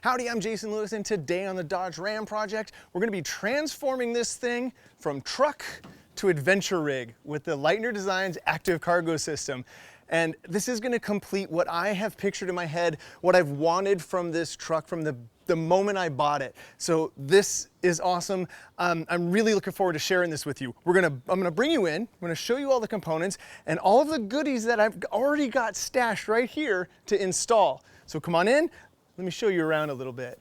Howdy, I'm Jason Lewis, and today on the Dodge Ram project, we're gonna be transforming this thing from truck to adventure rig with the Leitner Designs active cargo system. And this is gonna complete what I have pictured in my head, what I've wanted from this truck from the moment I bought it. So this is awesome. I'm really looking forward to sharing this with you. I'm gonna bring you in, I'm gonna show you all the components and all of the goodies that I've already got stashed right here to install. So come on in, let me show you around a little bit.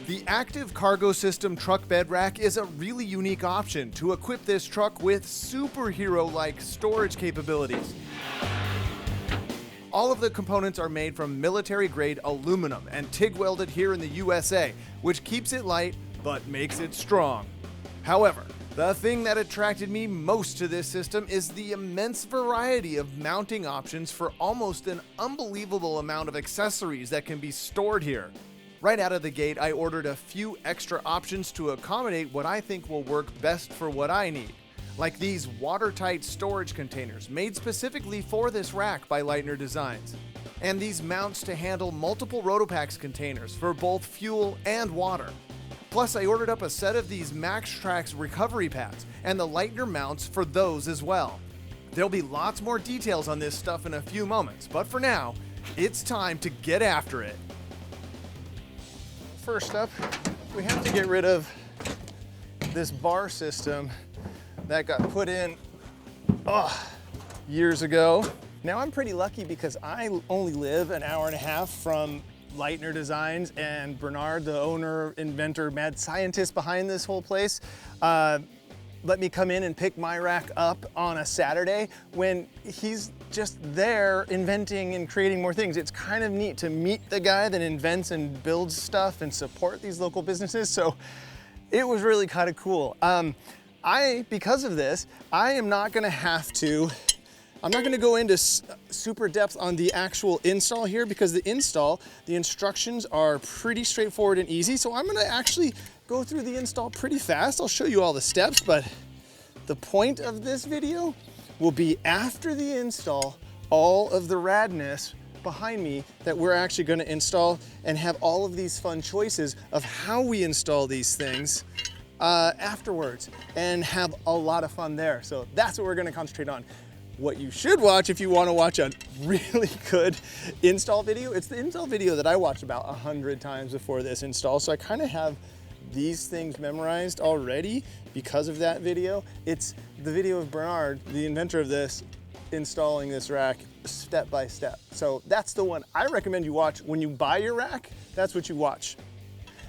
The active cargo system truck bed rack is a really unique option to equip this truck with superhero-like storage capabilities. All of the components are made from military-grade aluminum and TIG welded here in the USA, which keeps it light but makes it strong. However, the thing that attracted me most to this system is the immense variety of mounting options for almost an unbelievable amount of accessories that can be stored here. Right out of the gate, I ordered a few extra options to accommodate what I think will work best for what I need, like these watertight storage containers made specifically for this rack by Leitner Designs, and these mounts to handle multiple RotoPax containers for both fuel and water. Plus, I ordered up a set of these MaxTrax Recovery Pads and the Leitner mounts for those as well. There'll be lots more details on this stuff in a few moments, but for now, it's time to get after it. First up, we have to get rid of this bar system that got put in years ago. Now I'm pretty lucky because I only live an hour and a half from Leitner Designs, and Bernard, the owner, inventor, mad scientist behind this whole place, let me come in and pick my rack up on a Saturday when he's just there inventing and creating more things. It's kind of neat to meet the guy that invents and builds stuff and support these local businesses. So it was really kind of cool. Because of this, I'm not gonna go into super depth on the actual install here because the instructions are pretty straightforward and easy. So I'm gonna actually go through the install pretty fast. I'll show you all the steps, but the point of this video will be after the install, all of the radness behind me that we're actually gonna install and have all of these fun choices of how we install these things afterwards and have a lot of fun there. So that's what we're gonna concentrate on. What you should watch if you want to watch a really good install video, it's the install video that I watched about 100 times before this install. So I kind of have these things memorized already because of that video. It's the video of Bernard, the inventor of this, installing this rack step by step. So that's the one I recommend you watch when you buy your rack. That's what you watch.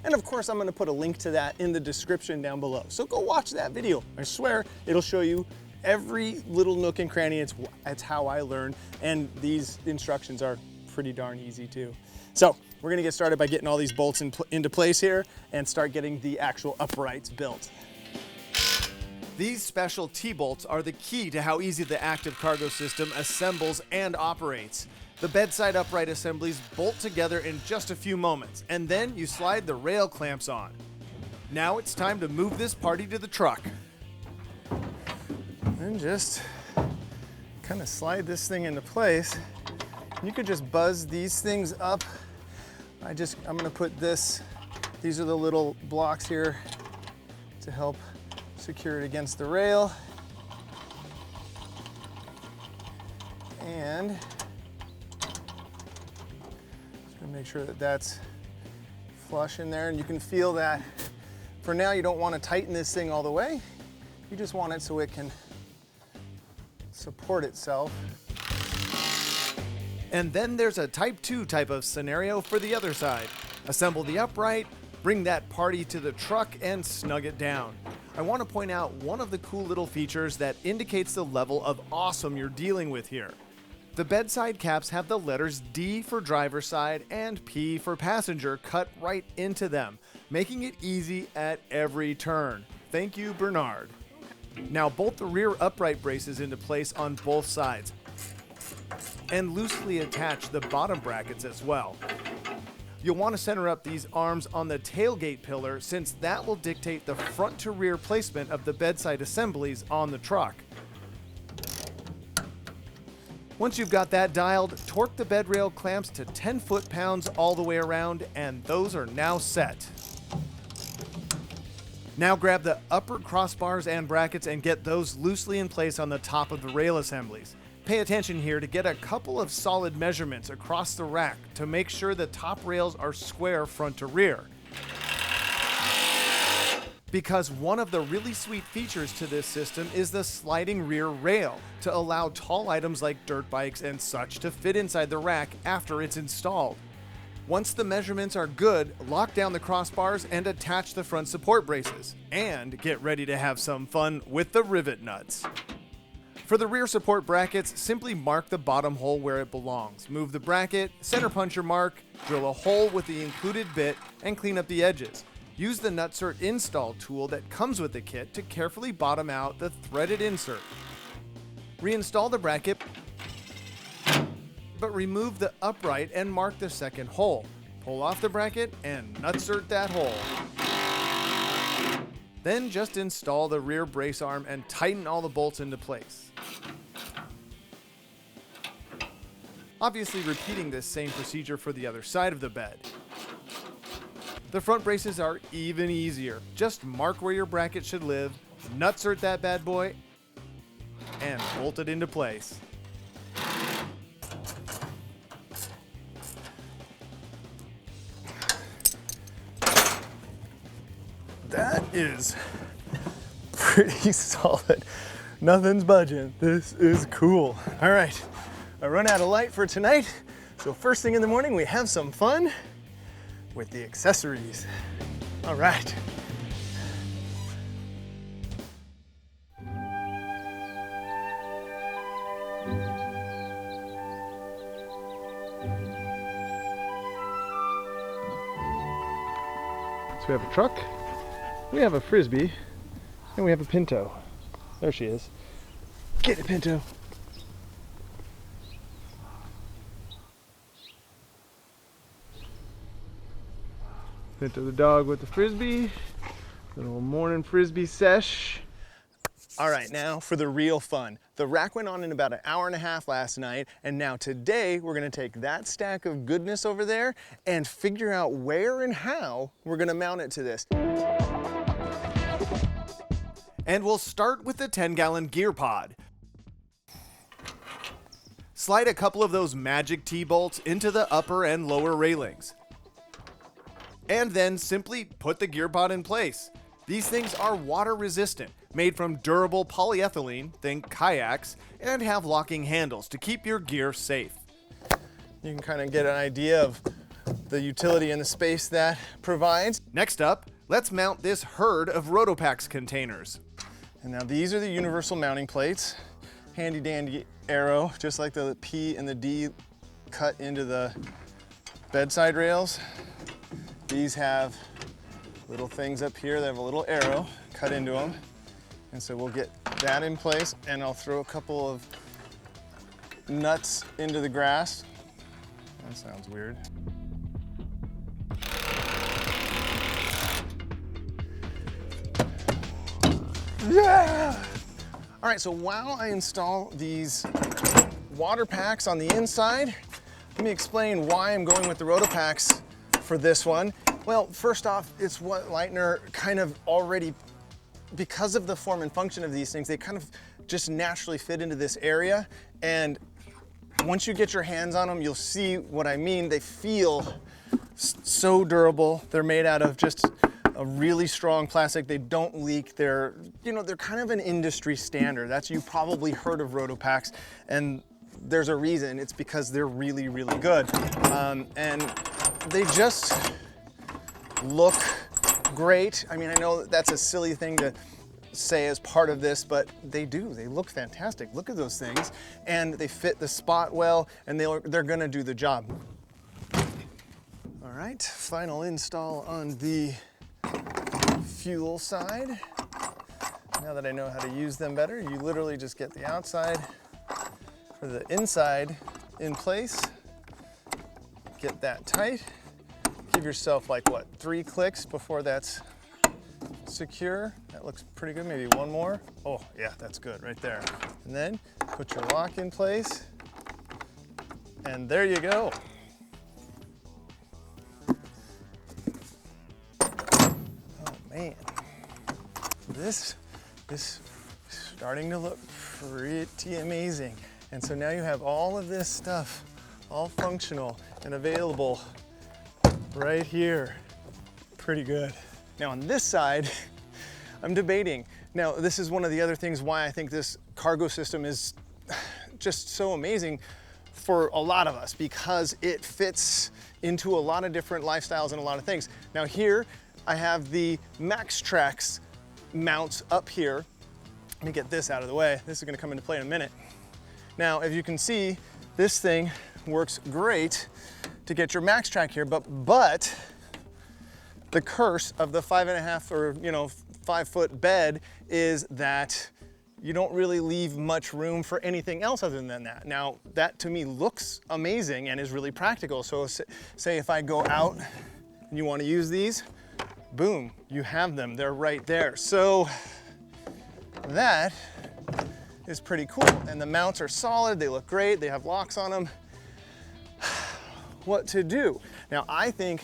And of course, I'm going to put a link to that in the description down below. So go watch that video. I swear it'll show you every little nook and cranny. It's how I learn, and these instructions are pretty darn easy too. So we're gonna get started by getting all these bolts into place here and start getting the actual uprights built. These special T-bolts are the key to how easy the active cargo system assembles and operates. The bedside upright assemblies bolt together in just a few moments, and then you slide the rail clamps on. Now it's time to move this party to the truck. And just kind of slide this thing into place. You could just buzz these things up. I'm gonna put these are the little blocks here to help secure it against the rail. And just gonna make sure that that's flush in there, and you can feel that. For now, you don't want to tighten this thing all the way. You just want it so it can support itself. And then there's a type 2 type of scenario for the other side. Assemble the upright, bring that party to the truck, and snug it down. I want to point out one of the cool little features that indicates the level of awesome you're dealing with here. The bedside caps have the letters D for driver side and P for passenger cut right into them, making it easy at every turn. Thank you, Bernard. Now bolt the rear upright braces into place on both sides and loosely attach the bottom brackets as well. You'll want to center up these arms on the tailgate pillar since that will dictate the front to rear placement of the bedside assemblies on the truck. Once you've got that dialed, torque the bed rail clamps to 10 foot-pounds all the way around, and those are now set. Now grab the upper crossbars and brackets and get those loosely in place on the top of the rail assemblies. Pay attention here to get a couple of solid measurements across the rack to make sure the top rails are square front to rear. Because one of the really sweet features to this system is the sliding rear rail to allow tall items like dirt bikes and such to fit inside the rack after it's installed. Once the measurements are good, lock down the crossbars and attach the front support braces. And get ready to have some fun with the rivet nuts. For the rear support brackets, simply mark the bottom hole where it belongs. Move the bracket, center punch your mark, drill a hole with the included bit, and clean up the edges. Use the nutsert install tool that comes with the kit to carefully bottom out the threaded insert. Reinstall the bracket, but remove the upright and mark the second hole. Pull off the bracket and nutsert that hole. Then just install the rear brace arm and tighten all the bolts into place. Obviously repeating this same procedure for the other side of the bed. The front braces are even easier. Just mark where your bracket should live, nutsert that bad boy, and bolt it into place. That is pretty solid. Nothing's budging. This is cool. All right, I run out of light for tonight, so first thing in the morning we have some fun with the accessories. All right. So we have a truck, we have a Frisbee, and we have a Pinto. There she is. Get it, Pinto. Pinto the dog with the Frisbee. Little morning Frisbee sesh. All right, now for the real fun. The rack went on in about an hour and a half last night, and now today we're gonna take that stack of goodness over there and figure out where and how we're gonna mount it to this. And we'll start with the 10-gallon gear pod. Slide a couple of those magic T-bolts into the upper and lower railings. And then simply put the gear pod in place. These things are water resistant, made from durable polyethylene, think kayaks, and have locking handles to keep your gear safe. You can kind of get an idea of the utility and the space that provides. Next up, let's mount this herd of RotoPax containers. And now these are the universal mounting plates. Handy dandy arrow, just like the P and the D cut into the bedside rails. These have little things up here that have a little arrow cut into them. And so we'll get that in place, and I'll throw a couple of nuts into the grass. That sounds weird. Yeah! All right, so while I install these water packs on the inside, let me explain why I'm going with the RotoPax for this one. Well, first off, it's what Leitner kind of already, because of the form and function of these things, they kind of just naturally fit into this area. And once you get your hands on them, you'll see what I mean. They feel so durable. They're made out of just a really strong plastic. They don't leak. They're, you know, they're kind of an industry standard. That's, you've probably heard of RotoPax, and there's a reason. It's because they're really, really good. And they just look great. I mean, I know that's a silly thing to say as part of this, but they do. They look fantastic. Look at those things. And they fit the spot well, and they're gonna do the job. All right, final install on the fuel side. Now that I know how to use them better, you literally just get the outside or the inside in place. Get that tight. Give yourself like what, 3 clicks before that's secure. That looks pretty good. Maybe one more. Oh yeah, that's good right there. And then put your lock in place. And there you go. Oh man, this is starting to look pretty amazing. And so now you have all of this stuff all functional and available right here. Pretty good. Now on this side, I'm debating. Now this is one of the other things why I think this cargo system is just so amazing for a lot of us, because it fits into a lot of different lifestyles and a lot of things. Now here I have the MaxTrax mounts up here. Let me get this out of the way. This is gonna come into play in a minute. Now, if you can see, this thing works great to get your MaxTrax here, but the curse of the 5.5 or 5 foot bed is that you don't really leave much room for anything else other than that. Now, that to me looks amazing and is really practical. So say if I go out and you want to use these, boom, you have them, they're right there. So that is pretty cool. And the mounts are solid, they look great, they have locks on them. What to do? Now I think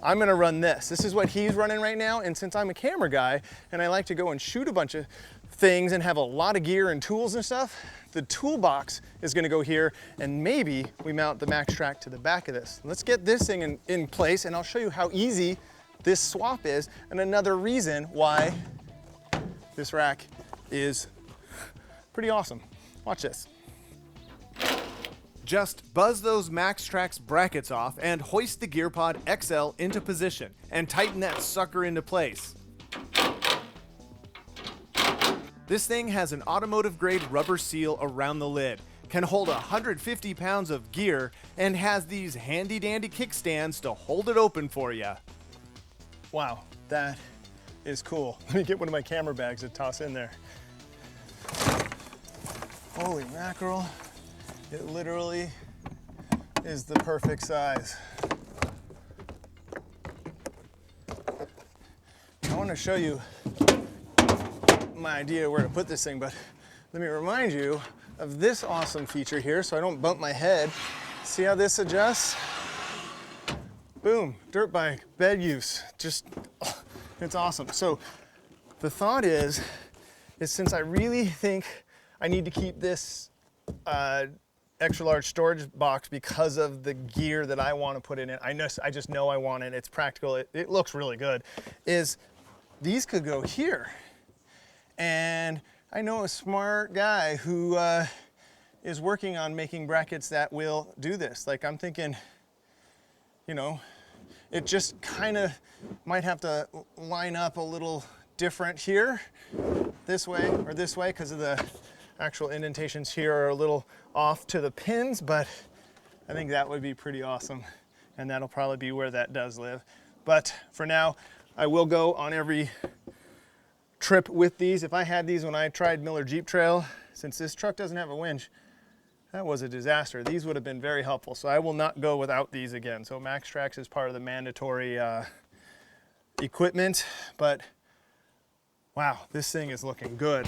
I'm gonna run this. This is what he's running right now, and since I'm a camera guy and I like to go and shoot a bunch of things and have a lot of gear and tools and stuff, the toolbox is gonna go here, and maybe we mount the MaxTrax to the back of this. Let's get this thing in place, and I'll show you how easy this swap is, and another reason why this rack is pretty awesome. Watch this. Just buzz those MaxTrax brackets off and hoist the GearPod XL into position and tighten that sucker into place. This thing has an automotive grade rubber seal around the lid, can hold 150 pounds of gear, and has these handy dandy kickstands to hold it open for you. Wow, that is cool. Let me get one of my camera bags to toss in there. Holy mackerel. It literally is the perfect size. I want to show you my idea where to put this thing, but let me remind you of this awesome feature here so I don't bump my head. See how this adjusts? Boom, dirt bike, bed use. Just, it's awesome. So the thought is since I really think I need to keep this extra large storage box because of the gear that I want to put in it. I just know I want it. It's practical. It looks really good. These could go here. And I know a smart guy who is working on making brackets that will do this. Like I'm thinking, it just kind of might have to line up a little different here, this way or this way, because of the actual indentations here are a little off to the pins, but I think that would be pretty awesome. And that'll probably be where that does live. But for now, I will go on every trip with these. If I had these when I tried Miller Jeep Trail, since this truck doesn't have a winch, that was a disaster. These would have been very helpful. So I will not go without these again. So MaxTrax is part of the mandatory equipment, but wow, this thing is looking good.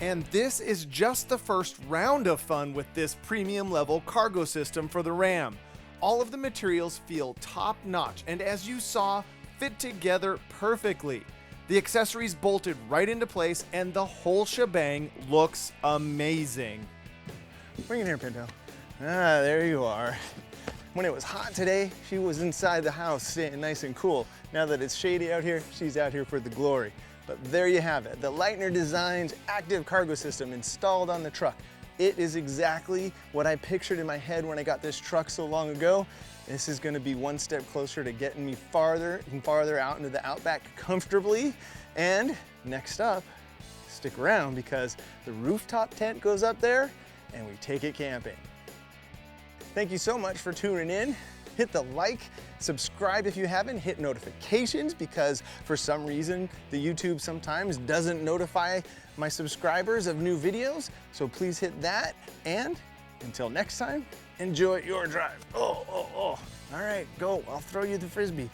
And this is just the first round of fun with this premium level cargo system for the Ram. All of the materials feel top notch and, as you saw, fit together perfectly. The accessories bolted right into place and the whole shebang looks amazing. Bring it here, Pinto. Ah, there you are. When it was hot today, she was inside the house staying nice and cool. Now that it's shady out here, she's out here for the glory. But there you have it, the Leitner Designs active cargo system installed on the truck. It is exactly what I pictured in my head when I got this truck so long ago. This is gonna be one step closer to getting me farther and farther out into the outback comfortably. And next up, stick around because the rooftop tent goes up there and we take it camping. Thank you so much for tuning in. Hit the like, subscribe if you haven't, hit notifications because for some reason the YouTube sometimes doesn't notify my subscribers of new videos. So please hit that, and until next time, enjoy your drive. Oh. All right, go, I'll throw you the Frisbee.